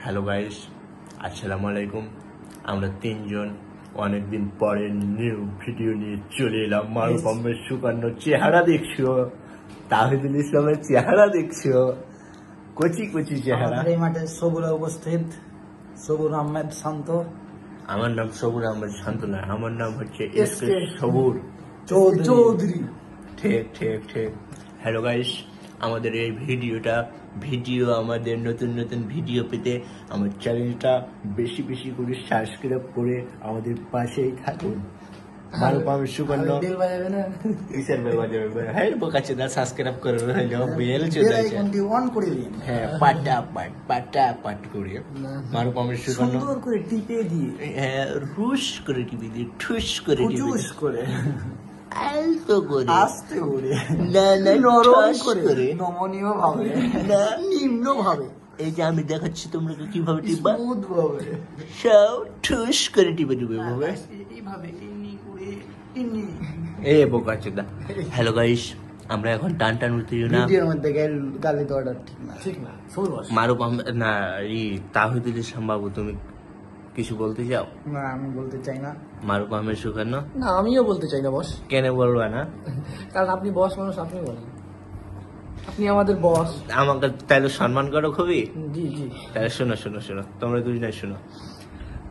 Hello guys, আসসালামু আলাইকুম। আমরা তিনজন অনেকদিন পরে নিউ ভিডিও নিয়ে চলে এলাম। মারুফ আহমেদ সুকান্নর চেহারা দেখছো, তাহিদুল ইসলামের চেহারা দেখছো, কচি কচি চেহারা। এই মাঠে সবুরা উপস্থিত, সবুর আহমেদ শান্ত। আমার নাম সবুর আহমেদ শান্ত না, আমার নাম হচ্ছে এসকে সবুর চৌধুরী। ঠিক ঠিক ঠিক। হ্যালো গাইস, আমাদের এই ভিডিও আমাদের নতুন নতুন ভিডিও পেতে আমার চ্যানেলটা বেশি বেশি করে সাবস্ক্রাইব করে আমাদের পাশেই থাকুন। মারুফ আহমেদ সুকান্ন বেল বাজাবে না? কিসের বেল বাজাবে? হ্যাঁ বোকাচ্ছে না, সাবস্ক্রাইব করে রইলো, বেল চলে বেল আইকনটি অন করে দিন। হ্যাঁ, পাট করে মারুফ আহমেদ সুকান্ন সুন্দর করে টিপে দিয়ে, হ্যাঁ, রুশ করে টিপে দিয়ে, ঠুস করে টিপে ফুটুস করে, আলতো করে, আস্তে করে, না না নরম ঠস করে, নমনীয় ভাবে, না নিম্ন ভাবে, এই যে আমি দেখাচ্ছি তোমরা কিভাবে টিপবা, স্মুথ ভাবে, সব ঠুস করে টিপে দিবে ভাবে। এইভাবে ইন্নি করে ইন্নি। এ বোকাচোদা। হ্যালো গাইস, আমরা এখন টান টান উত্তেজনা না, ভিডিওর মধ্যে গালি দেওয়াটা ঠিক না। সবুর বস। মারুফ আহমেদ না, তাহিদুল ইসলাম বাবু, তুমি কিছু বলতে চাও? না, আমি বলতে চাই না। মারুফ আহমেদ সুকান্ন না, আমিও বলতে চাই না বস। কেন বলবা না? কারণ আপনি বস মানুষ, আপনি বলেন, আপনি আমাদের বস। আমাকে তাহলে সম্মান করো খুবই। জি জি। তাহলে শোনো,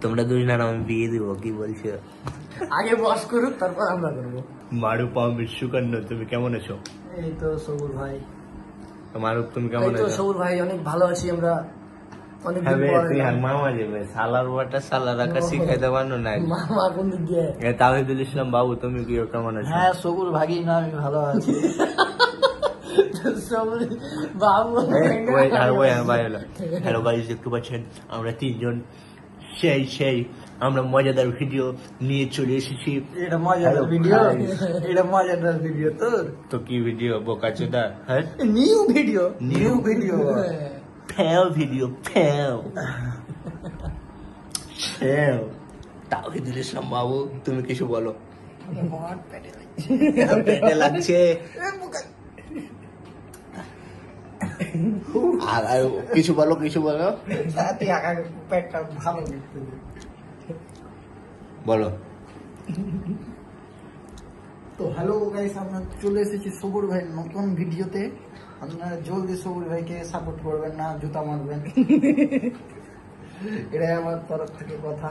তোমরা দুজনের আমি বিয়ে দিব, কি বলছো? আগে বস করুক, তারপর আমরা করবো। মারুফ আহমেদ সুকান্ন, তুমি কেমন আছো? এই তো সবুর ভাই, মারুফ তুমি কেমন এই তো আছো? সবুর ভাই, অনেক ভালো আছি আমরা। অনেক দিন হবে পরে তুই আর মামা যাবে, সালার বাটা সালা রাখা শিখাইতে পারো না। মামা কোন দিক দিয়ে? তাহিদুল ইসলাম বাবু, তুমি কি কেমন আছো? হ্যাঁ সবুর ভাগি না, আমি ভালো আছি। সবুর বাবু। হ্যালো গাইস, দেখতে পাচ্ছেন আমরা তিনজন সেই আমরা মজাদার ভিডিও নিয়ে চলে এসেছি। এটা মজাদার Hello, ভিডিও, guys. এটা মজাদার ভিডিও তোর। তো কি ভিডিও বোকাচোদা? হ্যাঁ, new video, New video. Fail video, fail Tahidul Islam বাবু, তুমি কিছু বলো। পেটে লাগছে, আর কিছু বলো। সাথে আঁকা পেটটা ভালো দেখতে। বলো। তো হ্যালো গাইস, আমরা চলে এসেছি সবুর ভাই নতুন ভিডিওতে। আপনারা জলদি সবুর ভাইকে সাপোর্ট করবেন না, জুতা মারবেন। এটাই আমার তরফ থেকে কথা।